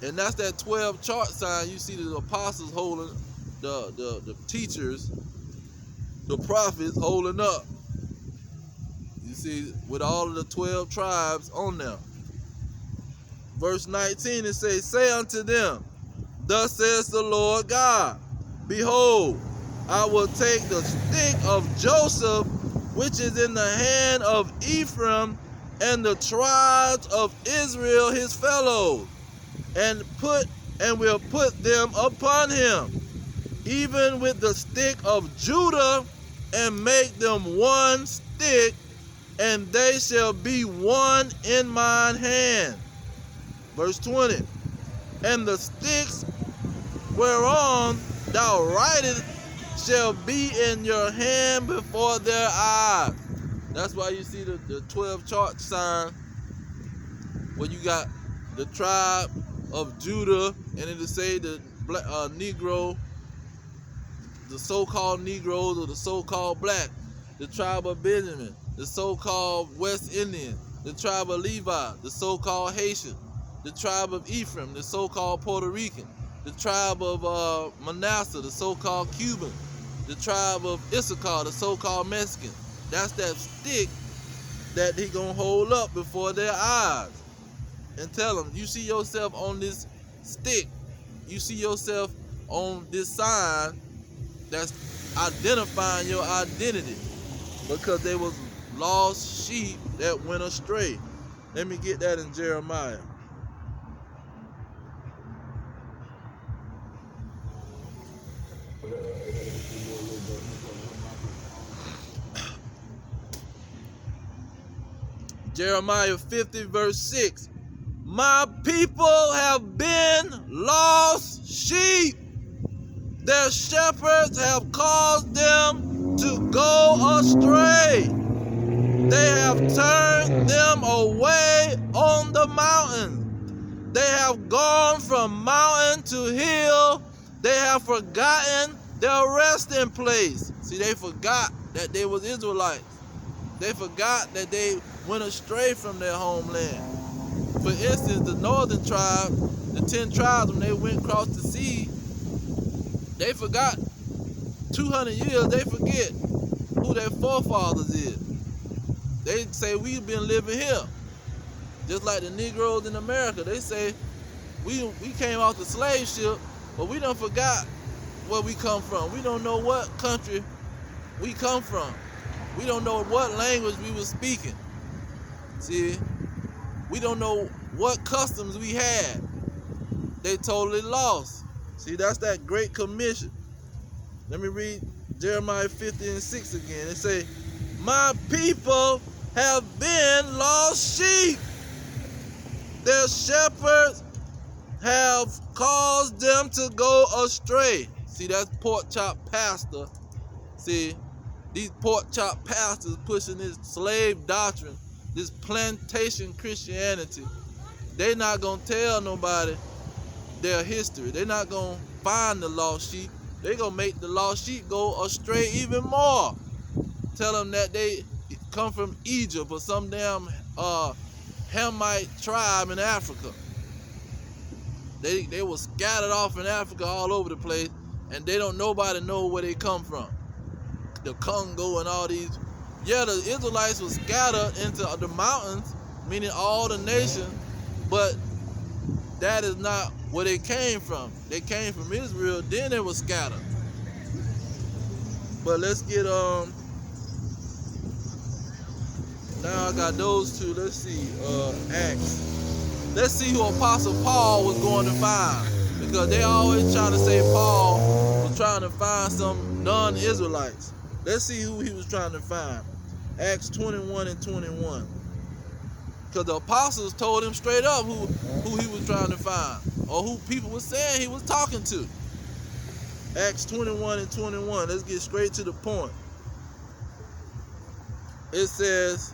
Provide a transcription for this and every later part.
And that's that 12 chart sign you see the apostles holding, the teachers, the prophets holding up. You see, with all of the 12 tribes on them. Verse 19, it says, say unto them, thus says the Lord God, behold, I will take the stick of Joseph, which is in the hand of Ephraim, and the tribes of Israel his fellows, and will put them upon him, even with the stick of Judah, and make them one stick, and they shall be one in mine hand. Verse 20, and the sticks whereon thou writest shall be in your hand before their eyes. That's why you see the 12 chart sign, where you got the tribe of Judah, and it'll say the Negro, the so-called Negroes or the so-called black, the tribe of Benjamin, the so-called West Indian, the tribe of Levi, the so-called Haitian, the tribe of Ephraim, the so-called Puerto Rican, the tribe of Manasseh, the so-called Cuban, the tribe of Issachar, the so-called Mexican. That's that stick that he gonna hold up before their eyes and tell them, you see yourself on this stick, you see yourself on this sign that's identifying your identity, because they was lost sheep that went astray. Let me get that in Jeremiah. Jeremiah 50 verse 6. My people have been lost sheep. Their shepherds have caused them to go astray. They have turned them away on the mountain. They have gone from mountain to hill. They have forgotten their resting place. See, they forgot that they was Israelites. They forgot that they went astray from their homeland. For instance, the northern tribe, the 10 tribes, when they went across the sea, they forgot 200 years, they forget who their forefathers is. They say, we've been living here. Just like the Negroes in America, they say, we came off the slave ship, but we done forgot where we come from. We don't know what country we come from. We don't know what language we were speaking. See, we don't know what customs we had. They totally lost. See, that's that great commission. Let me read Jeremiah 50 and 6 again. It say, my people have been lost sheep. Their shepherds have caused them to go astray. See, that's pork chop pastor. See, these pork chop pastors pushing this slave doctrine, this plantation Christianity. They're not going to tell nobody their history. They're not going to find the lost sheep. They're going to make the lost sheep go astray even more. Tell them that they come from Egypt or some damn Hamite tribe in Africa. They were scattered off in Africa all over the place, and they don't nobody know where they come from. The Congo and all these. Yeah, the Israelites were scattered into the mountains, meaning all the nations, but that is not where they came from. They came from Israel, then they were scattered. But let's get now I got those two. Let's see, Acts. Let's see who Apostle Paul was going to find, because they always trying to say Paul was trying to find some non-Israelites. Let's see who he was trying to find. Acts 21 and 21. Because the apostles told him straight up who he was trying to find, or who people were saying he was talking to. Acts 21 and 21. Let's get straight to the point. It says,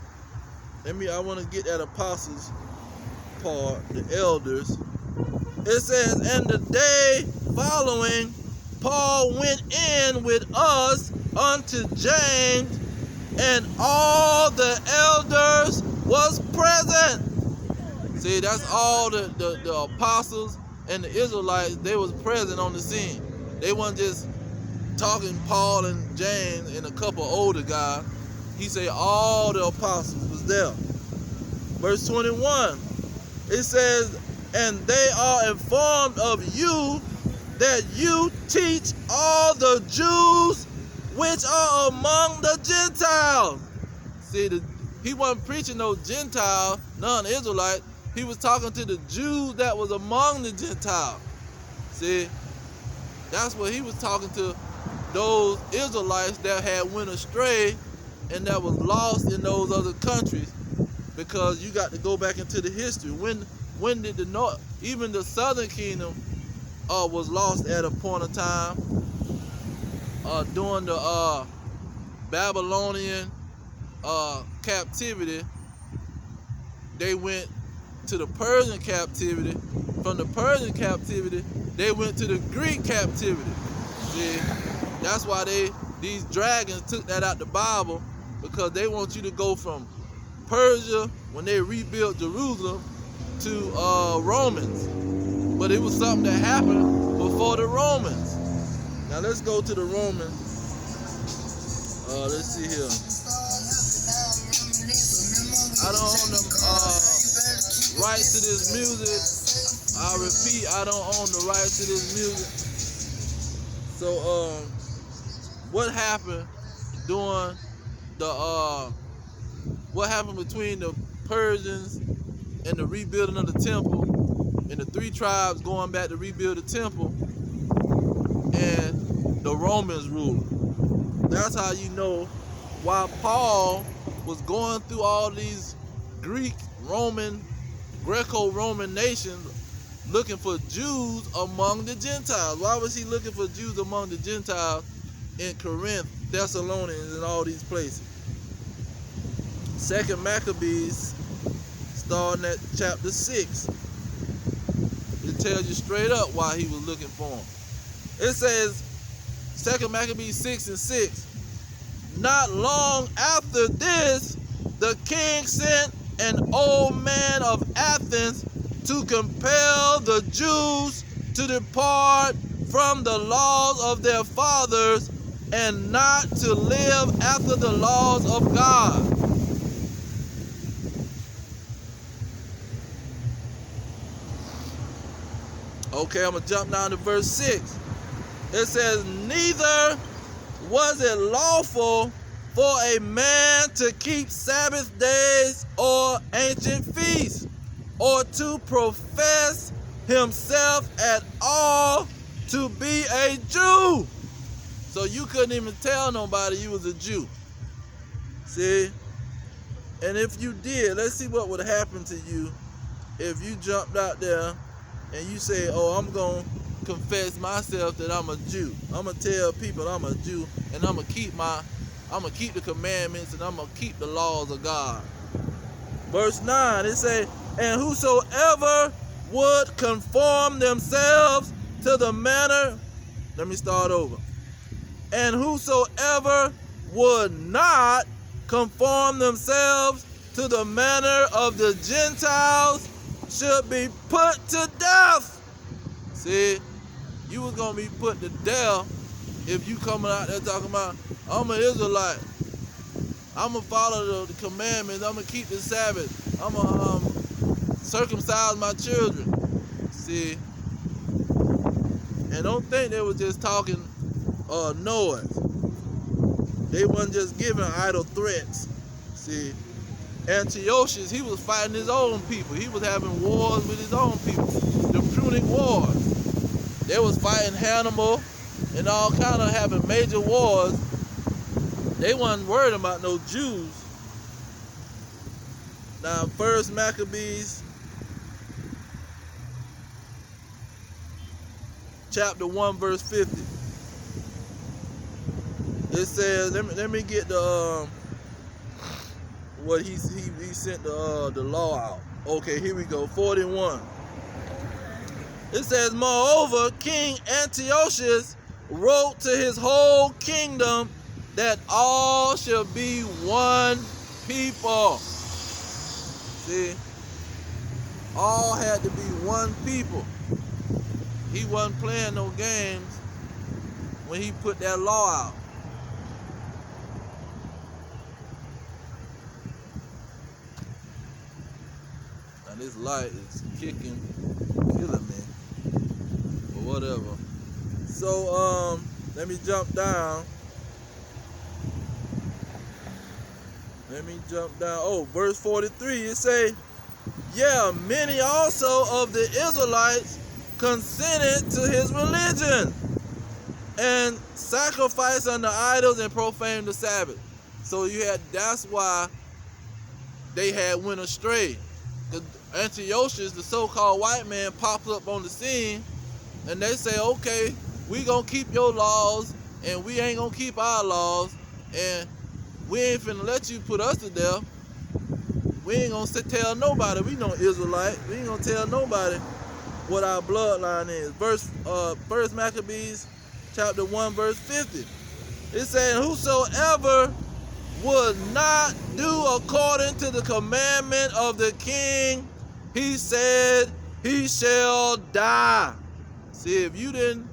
I want to get that apostles part, the elders. It says, and the day following, Paul went in with us unto James, and all the elders was present. See, that's all the apostles and the Israelites, they was present on the scene. They wasn't just talking Paul and James and a couple older guys. He said all the apostles was there. Verse 21, it says, and they are informed of you that you teach all the Jews which are among the Gentiles. See, he wasn't preaching no Gentile, non-Israelite. He was talking to the Jews that was among the Gentiles. See, that's what he was talking to, those Israelites that had went astray and that was lost in those other countries. Because you got to go back into the history. When did the north, even the southern kingdom, was lost at a point of time during the Babylonian captivity. They went to the Persian captivity. From the Persian captivity, they went to the Greek captivity. See, that's why these dragons took that out the Bible, because they want you to go from Persia, when they rebuilt Jerusalem, to Romans. But it was something that happened before the Romans. Now let's go to the Romans. Let's see here. I don't own the rights to this music. I repeat, I don't own the rights to this music. So what happened during the what happened between the Persians and the rebuilding of the temple, and the three tribes going back to rebuild the temple, and the Romans ruling? That's how you know why Paul was going through all these Greco-Roman nations looking for Jews among the Gentiles. Why was he looking for Jews among the Gentiles in Corinth, Thessalonians, and all these places? 2 Maccabees, starting at chapter 6. It tells you straight up why he was looking for them. It says, 2 Maccabees 6:6, not long after this, the king sent an old man of Athens to compel the Jews to depart from the laws of their fathers and not to live after the laws of God. Okay, I'm going to jump down to verse 6. It says, neither was it lawful for a man to keep Sabbath days or ancient feasts, or to profess himself at all to be a Jew. So you couldn't even tell nobody you was a Jew. See? And if you did, let's see what would happen to you if you jumped out there and you say, oh, I'm going to confess myself that I'm a Jew. I'm going to tell people I'm a Jew, and I'm going to keep the commandments, and I'm going to keep the laws of God. Verse 9, it says, and whosoever would conform themselves to the manner, let me start over. And whosoever would not conform themselves to the manner of the Gentiles should be put to death. See, you was going to be put to death if you coming out there talking about, I'm an Israelite. I'm going to follow the commandments. I'm going to keep the Sabbath. I'm going to circumcise my children. See, and don't think they were just talking noise. They wasn't just giving idle threats. See, Antiochus, he was fighting his own people. He was having wars with his own people. The Punic Wars. They was fighting Hannibal and all kind of having major wars. They wasn't worried about no Jews. Now, 1 Maccabees chapter 1 verse 50. It says, let me get the what he sent the law out. Okay, here we go. 41. It says, moreover, King Antiochus wrote to his whole kingdom that all shall be one people. See, all had to be one people. he wasn't playing no games when he put that law out. Now this light is killing me, but whatever. So let me jump down. Oh, verse 43, it say, yeah, many also of the Israelites consented to his religion and sacrificed unto idols and profaned the Sabbath. So that's why they had went astray. Antiochus, the so-called white man, pops up on the scene, and they say, okay, we gonna keep your laws, and we ain't gonna keep our laws, and we ain't finna let you put us to death. We ain't gonna tell nobody we no Israelite. We ain't gonna tell nobody what our bloodline is. First Maccabees chapter 1 verse 50. It's saying, whosoever would not do according to the commandment of the king, he said he shall die. See, if you didn't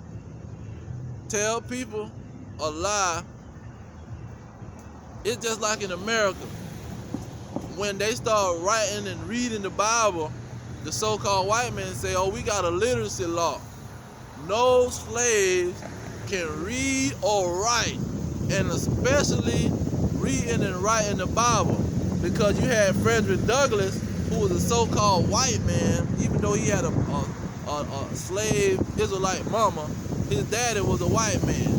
tell people a lie, it's just like in America. When they start writing and reading the Bible, the so-called white men say, oh, we got a literacy law. No slaves can read or write, and especially reading and writing the Bible, because you had Frederick Douglass, who was a so-called white man, even though he had a slave Israelite mama, his daddy was a white man.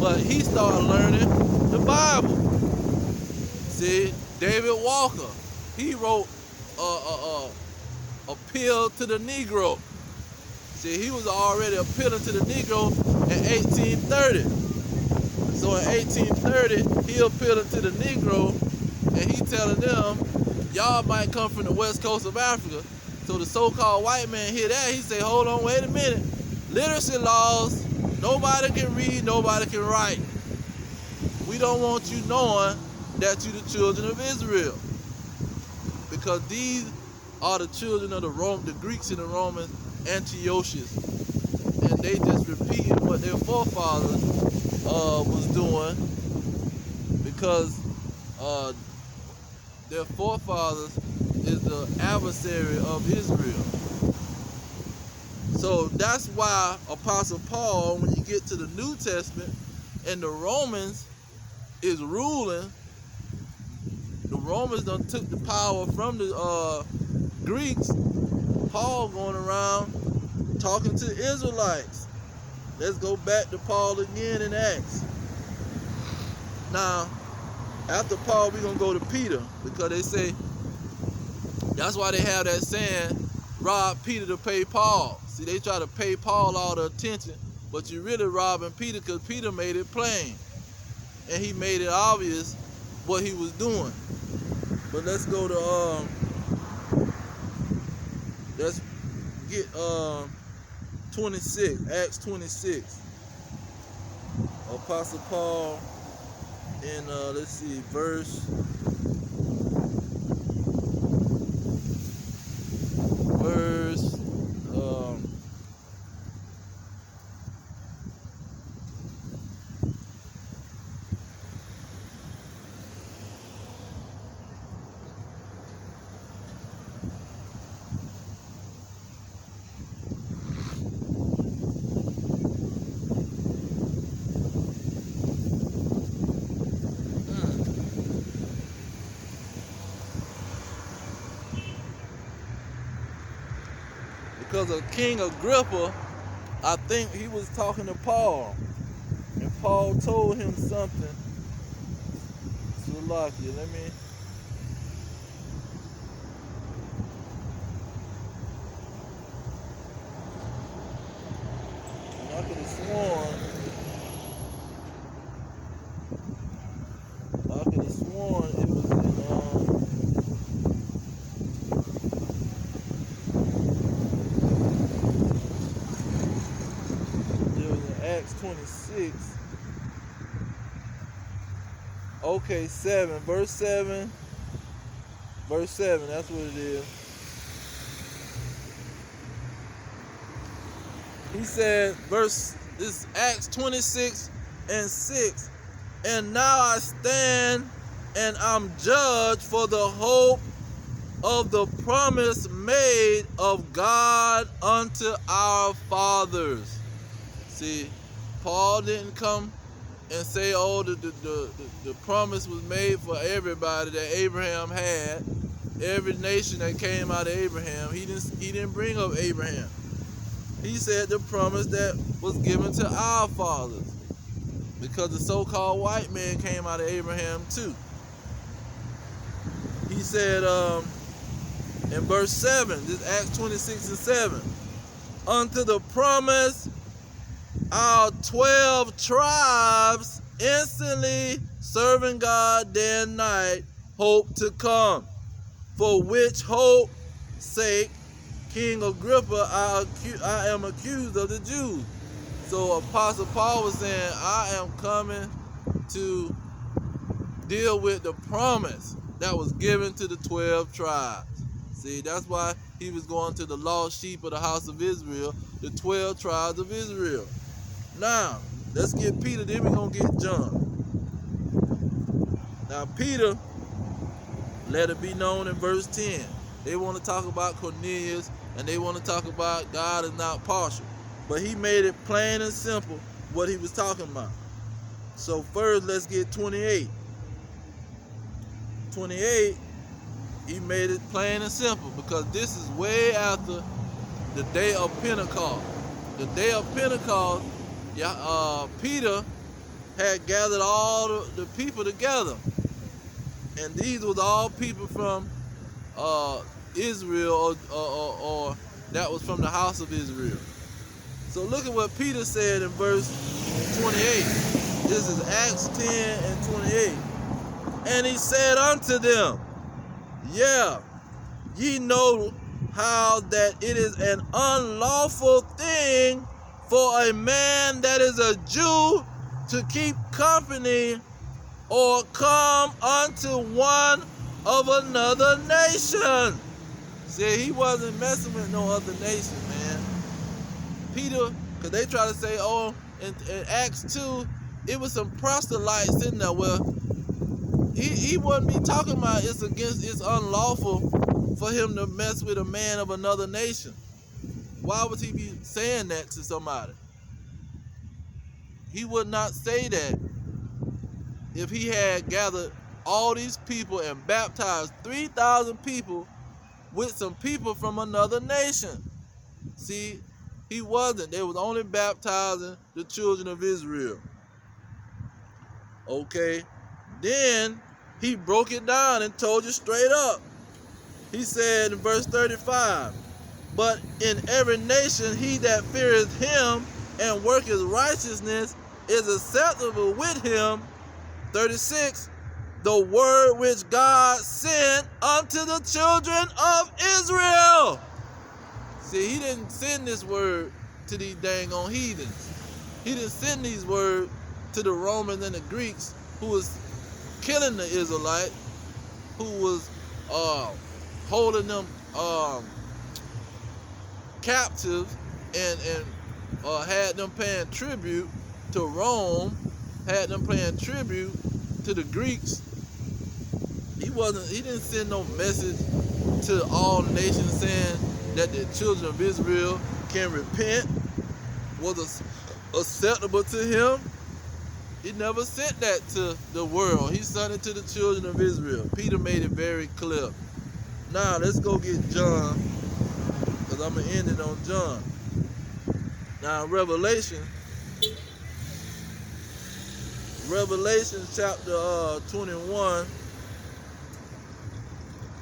But he started learning the Bible. See, David Walker, he wrote Appeal to the Negro. See, he was already appealing to the Negro in 1830. So in 1830, he appealing to the Negro, and he telling them, y'all might come from the west coast of Africa. So the so-called white man hear that, he say, hold on, wait a minute. Literacy laws, nobody can read, nobody can write. We don't want you knowing that you the children of Israel, because these are the children of the Greeks and the Romans, Antiochus, and they just repeating what their forefathers was doing, because their forefathers is the adversary of Israel. So that's why Apostle Paul, when you get to the New Testament and the Romans is ruling, the Romans done took the power from the Greeks. Paul going around talking to Israelites. Let's go back to Paul again in Acts. Now, after Paul, we're going to go to Peter, because they say, that's why they have that saying, rob Peter to pay Paul. See, they try to pay Paul all the attention, but you really robbing Peter, because Peter made it plain. And he made it obvious what he was doing. But let's go to, let's get 26, Acts 26. Apostle Paul in, let's see, verse 'cause of King Agrippa, I think he was talking to Paul, and Paul told him something. Slovakia, let me. I could have sworn it was in Acts 26. Okay, 7, verse 7. Verse 7, that's what it is. He said, this is Acts 26:6. And now I stand and I'm judged for the hope of the promise made of God unto our fathers. See, Paul didn't come and say, oh, the promise was made for everybody that Abraham had, every nation that came out of Abraham. He didn't bring up Abraham. He said the promise that was given to our fathers, because the so-called white man came out of Abraham too. He said in verse 7, this is Acts 26:7, unto the promise our 12 tribes instantly serving God day and night hope to come, for which hope sake King Agrippa, I am accused of the Jews. So Apostle Paul was saying, I am coming to deal with the promise that was given to the 12 tribes. See, that's why he was going to the lost sheep of the house of Israel, the 12 tribes of Israel. Now, let's get Peter, then we're going to get John. Now, Peter, let it be known in verse 10. They want to talk about Cornelius, and they want to talk about God is not partial. But he made it plain and simple what he was talking about. So first, let's get 28. 28, he made it plain and simple, because this is way after the day of Pentecost. The day of Pentecost, Peter had gathered all the people together. And these was all people from Israel, or that was from the house of Israel. So look at what Peter said in verse 28. This is Acts 10:28. And he said unto them, yeah, ye know how that it is an unlawful thing for a man that is a Jew to keep company or come unto one of another nation. See, he wasn't messing with no other nation, man. Peter, because they try to say, oh, in Acts 2, it was some proselytes sitting there. Well, he wouldn't be talking about it's unlawful for him to mess with a man of another nation. Why would he be saying that to somebody? He would not say that if he had gathered all these people and baptized 3,000 people with some people from another nation. See, he wasn't. They was only baptizing the children of Israel. Okay. Then he broke it down and told you straight up. He said in verse 35, but in every nation he that feareth him and worketh righteousness is acceptable with him. 36, the word which God sent unto the children of Israel. See, he didn't send this word to these dang on heathens. He didn't send these words to the Romans and the Greeks who was killing the Israelites, who was holding them captive and had them paying tribute to Rome, had them paying tribute to the Greeks. He didn't send no message to all nations saying that the children of Israel can repent, was acceptable to him. He never sent that to the world. He sent it to the children of Israel. Peter made it very clear. Now let's go get John, because I'm going to end it on John. Now Revelation chapter 21,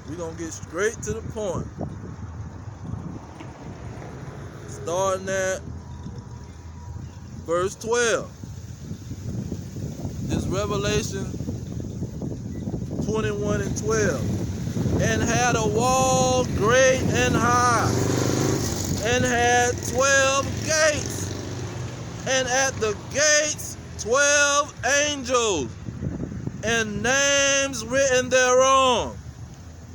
we're going to get straight to the point. Starting at verse 12. This Revelation 21:12. And had a wall great and high, and had 12 gates, and at the gates 12 angels, and names written thereon,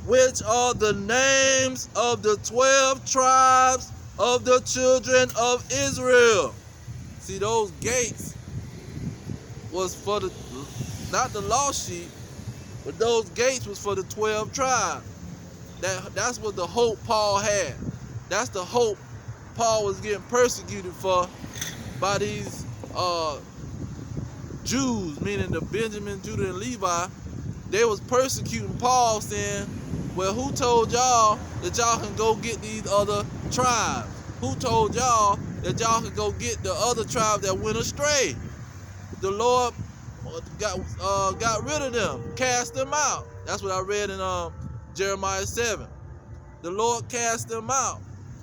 which are the names of the 12 tribes of the children of Israel. See, those gates was for the, not the lost sheep, but those gates was for the 12 tribes. That's what the hope Paul had. That's the hope Paul was getting persecuted for by these Jews, meaning the Benjamin, Judah, and Levi. They was persecuting Paul, saying, well, who told y'all that y'all can go get these other tribes? Who told y'all that y'all could go get the other tribes that went astray? The Lord got rid of them, cast them out. That's what I read in Jeremiah 7. The Lord cast them out.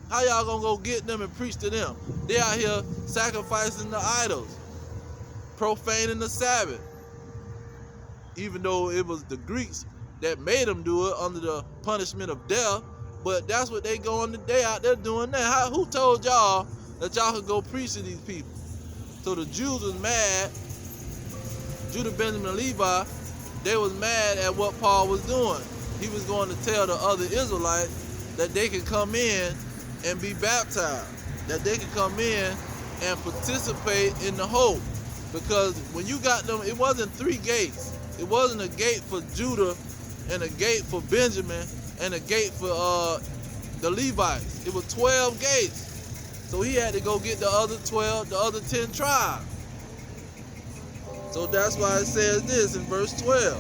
How y'all gonna go get them and preach to them? They out here sacrificing the idols, profaning the Sabbath. Even though it was the Greeks that made them do it under the punishment of death, but that's what they out there doing now. Who told y'all that y'all could go preach to these people? So the Jews was mad. Judah, Benjamin, and Levi, they was mad at what Paul was doing. He was going to tell the other Israelites that they could come in and be baptized, that they could come in and participate in the hope. Because when you got them, it wasn't 3 gates. It wasn't a gate for Judah and a gate for Benjamin and a gate for the Levites. It was 12 gates. So he had to go get the other 12, the other 10 tribes. So that's why it says this in verse 12.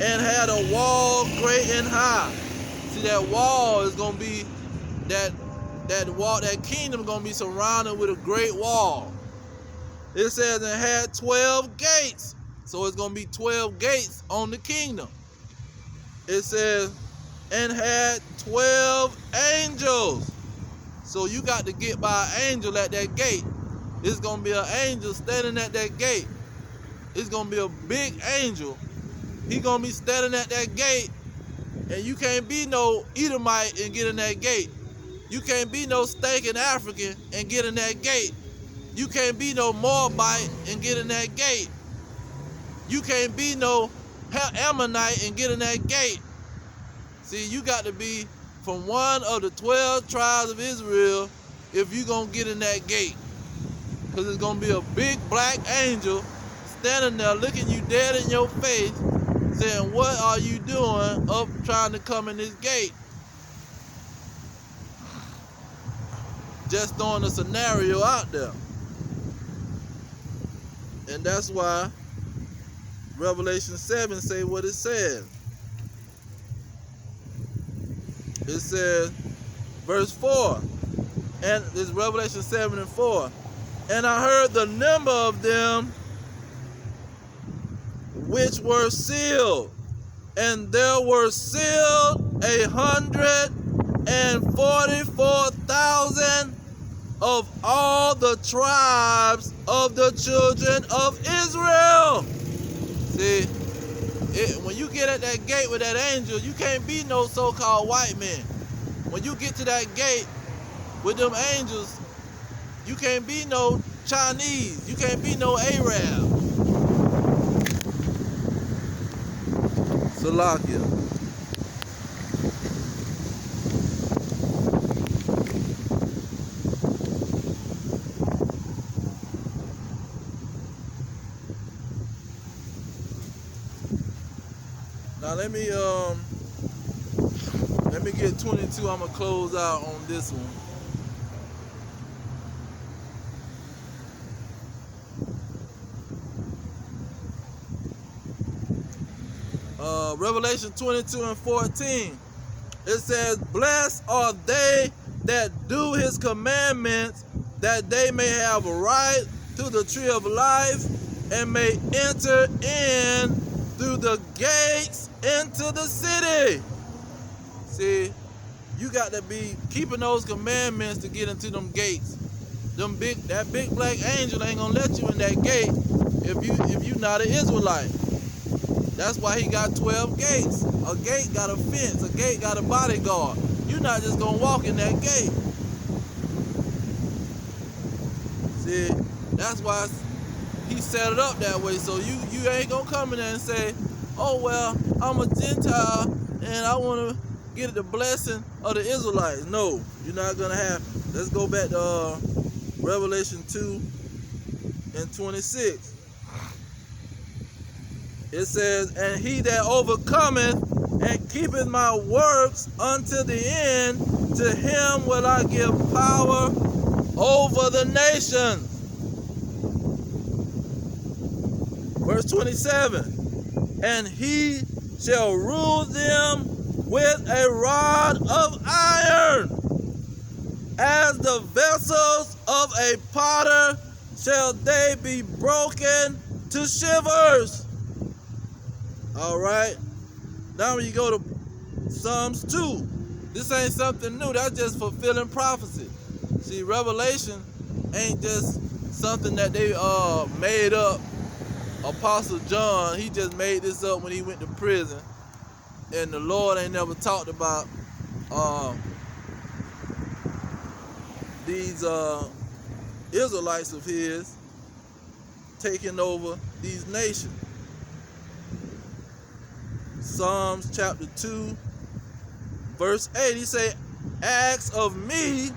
And had a wall great and high. See, that wall is going to be, that kingdom is going to be surrounded with a great wall. It says it had 12 gates. So it's going to be 12 gates on the kingdom. It says, and had 12 angels. So you got to get by an angel at that gate. It's going to be an angel standing at that gate. It's going to be a big angel. He's going to be standing at that gate. And you can't be no Edomite and get in that gate. You can't be no stinking African and get in that gate. You can't be no Moabite and get in that gate. You can't be no Ammonite and get in that gate. See, you got to be from one of the 12 tribes of Israel if you're going to get in that gate. Because it's going to be a big black angel standing there looking you dead in your face saying, what are you doing up trying to come in this gate? Just throwing a scenario out there. And that's why Revelation 7 say what it says. It says, verse 4, and this is Revelation 7 and 4. And I heard the number of them which were sealed, and there were sealed 144,000 of all the tribes of the children of Israel. See, when you get at that gate with that angel, you can't be no so-called white man. When you get to that gate with them angels, you can't be no Chinese. You can't be no Arab. Salakia. Now let me get 22. I'm gonna close out on this one. Revelation 22 and 14. It says, blessed are they that do his commandments, that they may have a right to the tree of life and may enter in through the gates into the city. See, you got to be keeping those commandments to get into them gates. That big black angel ain't gonna let you in that gate if you not an Israelite. That's why he got 12 gates. A gate got a fence. A gate got a bodyguard. You're not just gonna walk in that gate. See, that's why he set it up that way. So you ain't gonna come in there and say, oh well, I'm a Gentile and I wanna get the blessing of the Israelites. No, you're not gonna happen. Let's go back to Revelation 2 and 26. It says, and he that overcometh and keepeth my works unto the end, to him will I give power over the nations. Verse 27, and he shall rule them with a rod of iron, as the vessels of a potter shall they be broken to shivers. All right. Now when you go to Psalms 2, this ain't something new. That's just fulfilling prophecy. See, Revelation ain't just something that they made up. Apostle John, he just made this up when he went to prison. And the Lord ain't never talked about these Israelites of his taking over these nations. Psalms chapter 2, verse 8, he say, ask of me,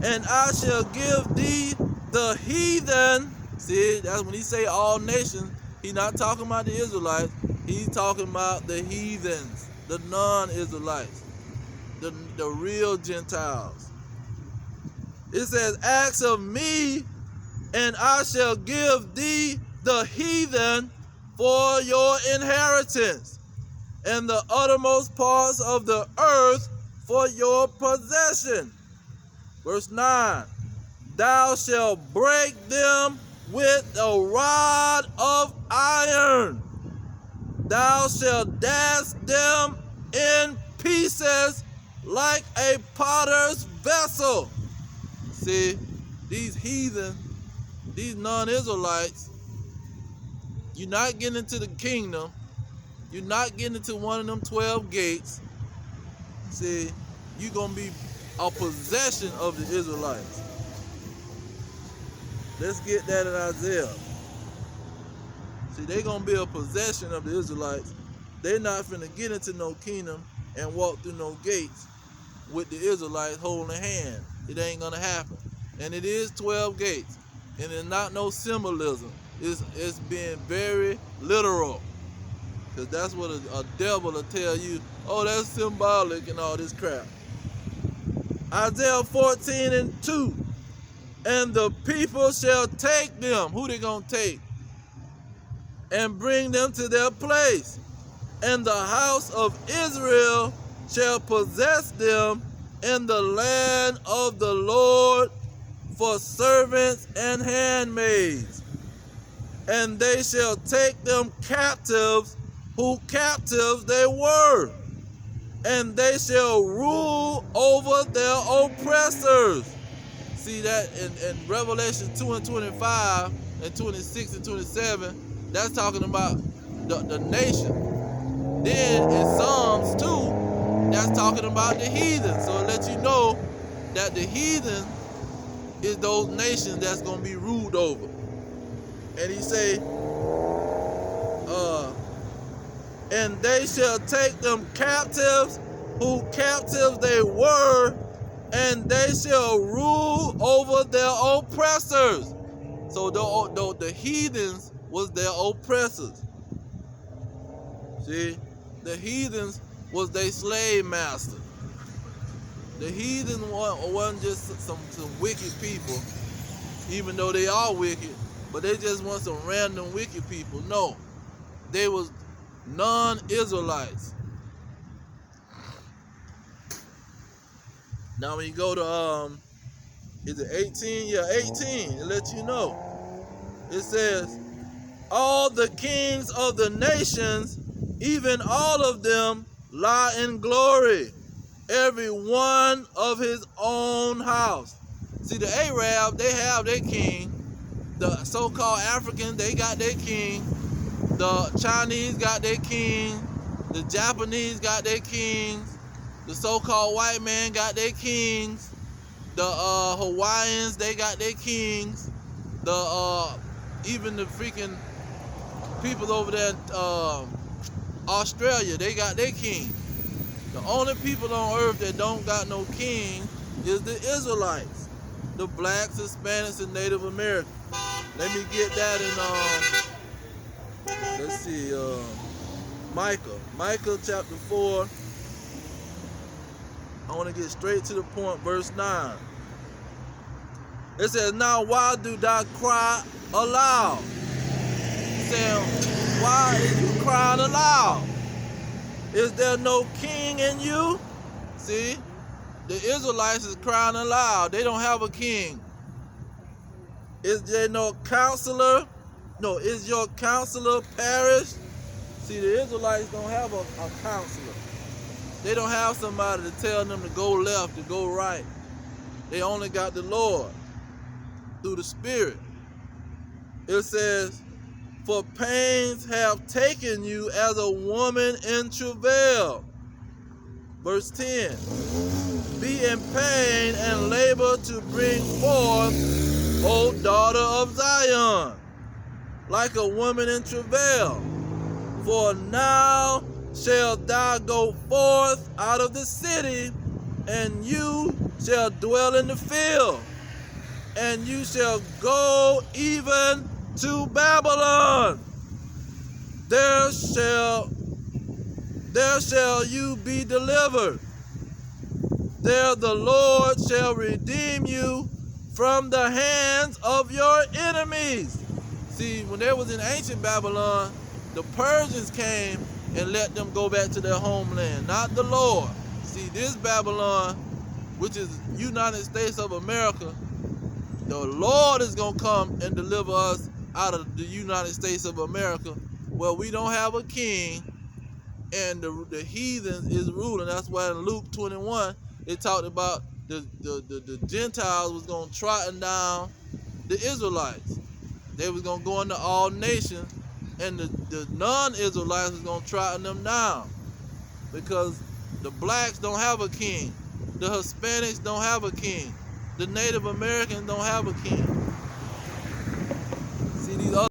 and I shall give thee the heathen. See, that's when he say all nations, he not talking about the Israelites, he's talking about the heathens, the non-Israelites, the real Gentiles. It says, ask of me, and I shall give thee the heathen for your inheritance, and the uttermost parts of the earth for your possession. Verse 9, thou shalt break them with a rod of iron. Thou shalt dash them in pieces like a potter's vessel. See, these heathen, these non-Israelites, you're not getting into the kingdom. You're not getting into one of them 12 gates. See, you're going to be a possession of the Israelites. Let's get that in Isaiah. See, they're going to be a possession of the Israelites. They're not finna get into no kingdom and walk through no gates with the Israelites holding hand. It ain't going to happen. And it is 12 gates. And it's not no symbolism. It's being very literal. Because that's what a devil will tell you. Oh, that's symbolic and all this crap. Isaiah 14 and 2. And the people shall take them. Who they gonna take? And bring them to their place. And the house of Israel shall possess them in the land of the Lord for servants and handmaids. And they shall take them captives, who captives they were, and they shall rule over their oppressors. See that in Revelation 2 and 25 and 26 and 27, that's talking about the nation. Then in Psalms 2, that's talking about the heathen. So it lets you know that the heathen is those nations that's going to be ruled over. And he say, and they shall take them captives, who captives they were, and they shall rule over their oppressors. So the heathens was their oppressors. See, the heathens was their slave master. The heathen wasn't just some wicked people, even though they are wicked, but they just want some random wicked people. No, they was non-Israelites. Now when you go to is it 18? Yeah, 18. It lets you know. It says, all the kings of the nations, even all of them, lie in glory, every one of his own house. See, the Arab, they have their king. The so-called Africans, they got their king. The Chinese got their king. The Japanese got their kings. The so-called white man got their kings. The Hawaiians, they got their kings. The even the freaking people over there in Australia, they got their king. The only people on earth that don't got no king is the Israelites, the blacks, Hispanics, and Native Americans. Let me get that in let's see, Micah chapter 4. I want to get straight to the point, verse 9. It says, now why do thou cry aloud? Saying, why is you crying aloud? Is there no king in you? See, the Israelites is crying aloud. They don't have a king. Is there no counselor? No, is your counselor perished? See, the Israelites don't have a counselor. They don't have somebody to tell them to go left, to go right. They only got the Lord through the Spirit. It says, for pains have taken you as a woman in travail. Verse 10. Be in pain and labor to bring forth, O daughter of Zion, like a woman in travail. For now shalt thou go forth out of the city, and you shall dwell in the field, and you shall go even to Babylon. There shall you be delivered. There the Lord shall redeem you from the hands of your enemies. See, when they was in ancient Babylon, the Persians came and let them go back to their homeland, not the Lord. See, this Babylon, which is United States of America, the Lord is going to come and deliver us out of the United States of America, where we don't have a king and the heathen is ruling. That's why in Luke 21, it talked about the Gentiles was going to trotting down the Israelites. They was going to go into all nations, and the non-Israelites was going to trotting them down, because the blacks don't have a king. The Hispanics don't have a king. The Native Americans don't have a king.